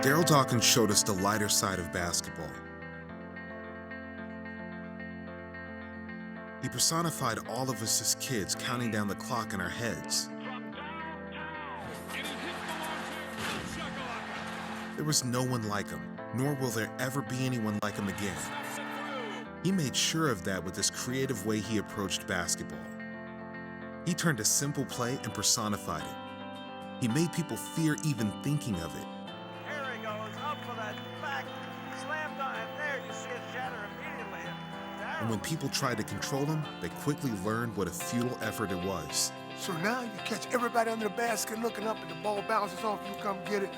Darryl Dawkins showed us the lighter side of basketball. He personified all of us as kids counting down the clock in our heads. There was no one like him, nor will there ever be anyone like him again. He made sure of that with this creative way he approached basketball. He turned a simple play and personified it. He made people fear even thinking of it. Here he goes, up for that back slam dunk, and there you see it shatter immediately. And when people tried to control him, they quickly learned what a futile effort it was. So now you catch everybody under the basket looking up and the ball bounces off, you come get it,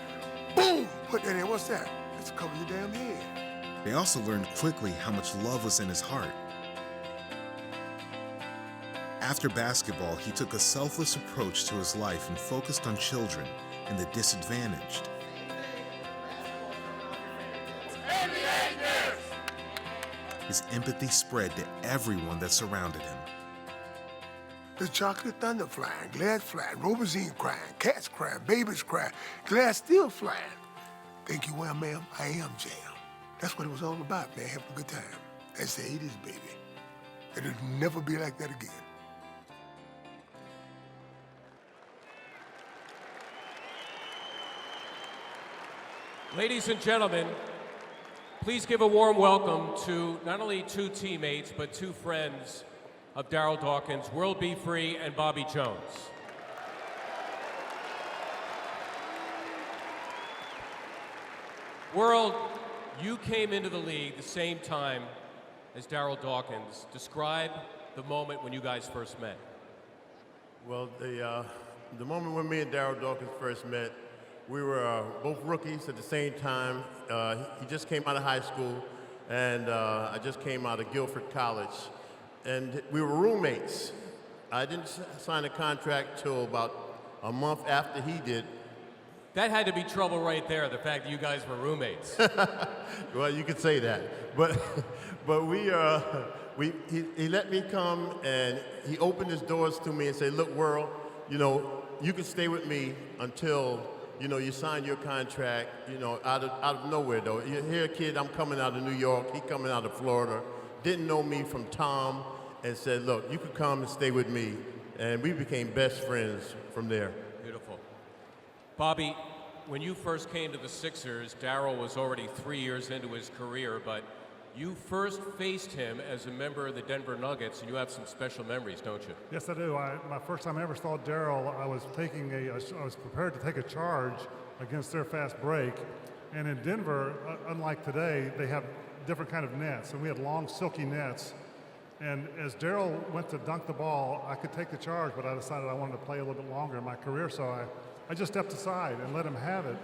boom, put that in. What's that? It's to cover your damn head. They also learned quickly how much love was in his heart. After basketball, he took a selfless approach to his life and focused on children and the disadvantaged. His empathy spread to everyone that surrounded him. There's chocolate thunder flying, glass flying, robazine crying, cats crying, babies crying, glass still flying. Thank you, well, ma'am, I am jam. That's what it was all about, man, having a good time. That's the 80s, baby. It'll never be like that again. Ladies and gentlemen, please give a warm welcome to not only two teammates, but two friends of Darryl Dawkins, World B. Free and Bobby Jones. World, you came into the league the same time as Darryl Dawkins. Describe the moment when you guys first met. Well, the moment when me and Darryl Dawkins first met, we were both rookies at the same time. He just came out of high school, and I just came out of Guilford College. And we were roommates. I didn't sign a contract till about a month after he did. That had to be trouble right there, the fact that you guys were roommates. Well, you could say that. But he let me come, and he opened his doors to me and said, look, World, you know, you can stay with me until, you know, you sign your contract, you know, out of nowhere, though. You hear, kid, I'm coming out of New York, he coming out of Florida, didn't know me from Tom, and said, look, you could come and stay with me. And we became best friends from there. Beautiful. Bobby, when you first came to the Sixers, Darryl was already 3 years into his career, but you first faced him as a member of the Denver Nuggets, and you have some special memories, don't you? Yes, I do. My first time I ever saw Darryl, I was prepared to take a charge against their fast break. And in Denver, unlike today, they have different kind of nets, and we had long, silky nets. And as Darryl went to dunk the ball, I could take the charge, but I decided I wanted to play a little bit longer in my career, so I just stepped aside and let him have it.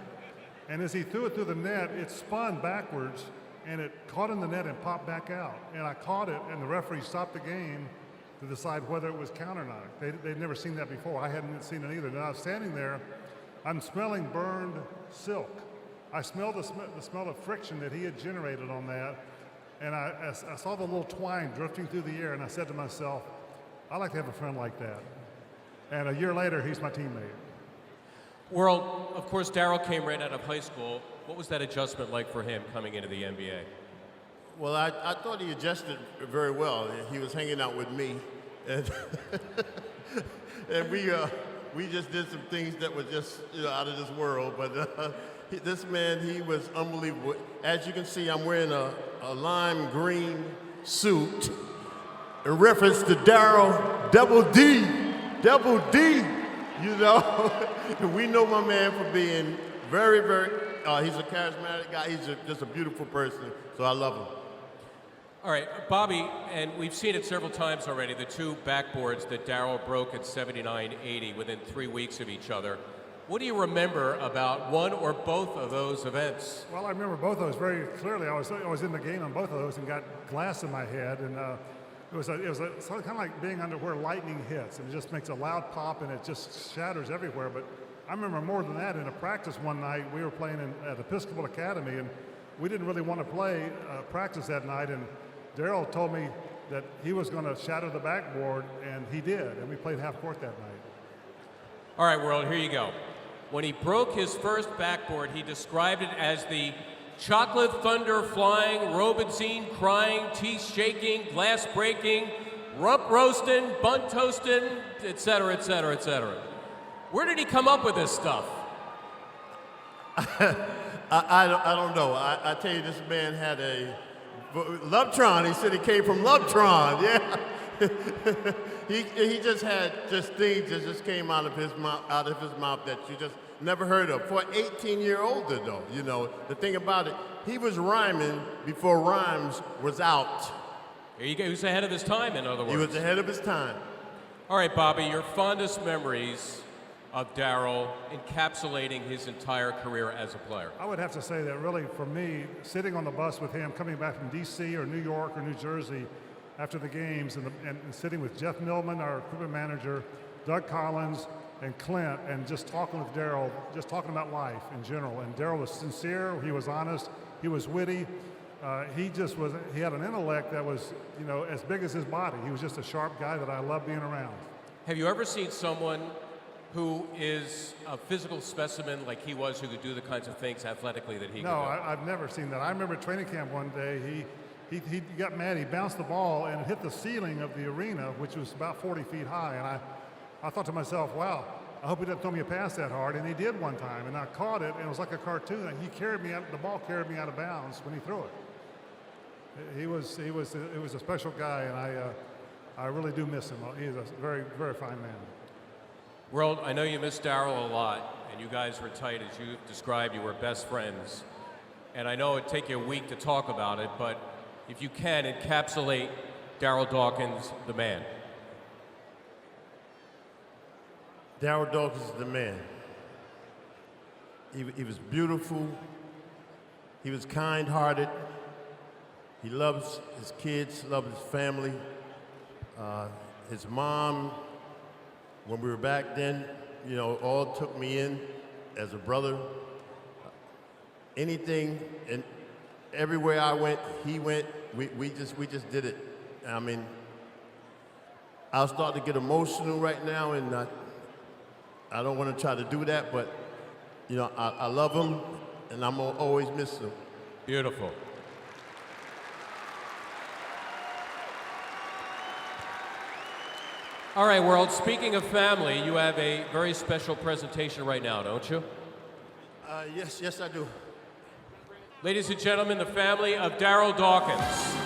And as he threw it through the net, it spun backwards, and it caught in the net and popped back out. And I caught it, and the referee stopped the game to decide whether it was count or not. They'd never seen that before. I hadn't seen it either. And I was standing there, I'm smelling burned silk. I smelled the smell of friction that he had generated on that, and I saw the little twine drifting through the air, and I said to myself, I'd like to have a friend like that. And a year later, he's my teammate. World, of course, Darryl came right out of high school. What was that adjustment like for him coming into the NBA? Well, I thought he adjusted very well. He was hanging out with me, and, and we just did some things that were just, you know, out of this world. But this man, he was unbelievable. As you can see, I'm wearing a lime green suit in reference to Darryl Double D. You know, we know my man for being very, very, he's a charismatic guy. He's just a beautiful person, so I love him. All right, Bobby, and we've seen it several times already, the two backboards that Darryl broke at 79-80 within 3 weeks of each other. What do you remember about one or both of those events? Well, I remember both of those very clearly. I was in the game on both of those and got glass in my head, and it was kind of like being under where lightning hits, and it just makes a loud pop, and it just shatters everywhere. But I remember more than that. In a practice one night, we were playing at Episcopal Academy, and we didn't really want to play practice that night, and Darryl told me that he was going to shatter the backboard, and he did, and we played half court that night. All right, World, here you go. when he broke his first backboard, he described it as the chocolate thunder flying, robenzine crying, teeth shaking, glass breaking, rump roasting, bun toasting, etc., etc., etc. Where did he come up with this stuff? I don't know. I tell you, this man had a Lovetron. He said he came from Lovetron. Yeah. he just had things that just came out of his mouth that you just never heard of. For an 18-year-older, though, you know, the thing about it, he was rhyming before rhymes was out. He was ahead of his time, in other words. He was ahead of his time. All right, Bobby, your fondest memories of Darryl encapsulating his entire career as a player. I would have to say that really for me, sitting on the bus with him, coming back from D.C. or New York or New Jersey after the games, and sitting with Jeff Millman, our equipment manager, Doug Collins, and Clint, and just talking with Darryl, just talking about life in general. And Darryl was sincere, he was honest, he was witty. He had an intellect that was, you know, as big as his body. He was just a sharp guy that I loved being around. Have you ever seen someone who is a physical specimen like he was, who could do the kinds of things athletically that he could do? No, I've never seen that. I remember training camp one day, he got mad, he bounced the ball and hit the ceiling of the arena, which was about 40 feet high, and I thought to myself, wow, I hope he doesn't throw me a pass that hard, and he did one time, and I caught it, and it was like a cartoon, and the ball carried me out of bounds when he threw it. He was a special guy, and I really do miss him. He's a very, very fine man. World, I know you miss Darryl a lot, and you guys were tight. As you described, you were best friends. And I know it'd take you a week to talk about it, but if you can, encapsulate Darryl Dawkins, the man. Darryl Dawkins is the man. He was beautiful. He was kind-hearted. He loves his kids, loved his family. His mom, when we were back then, you know, all took me in as a brother. Anything and everywhere I went, he went. We just did it. I mean, I'll start to get emotional right now, and I don't want to try to do that, but you know, I love him, and I'm gonna always miss him. Beautiful. All right, world, speaking of family, you have a very special presentation right now, don't you? Yes, I do. Ladies and gentlemen, the family of Darryl Dawkins.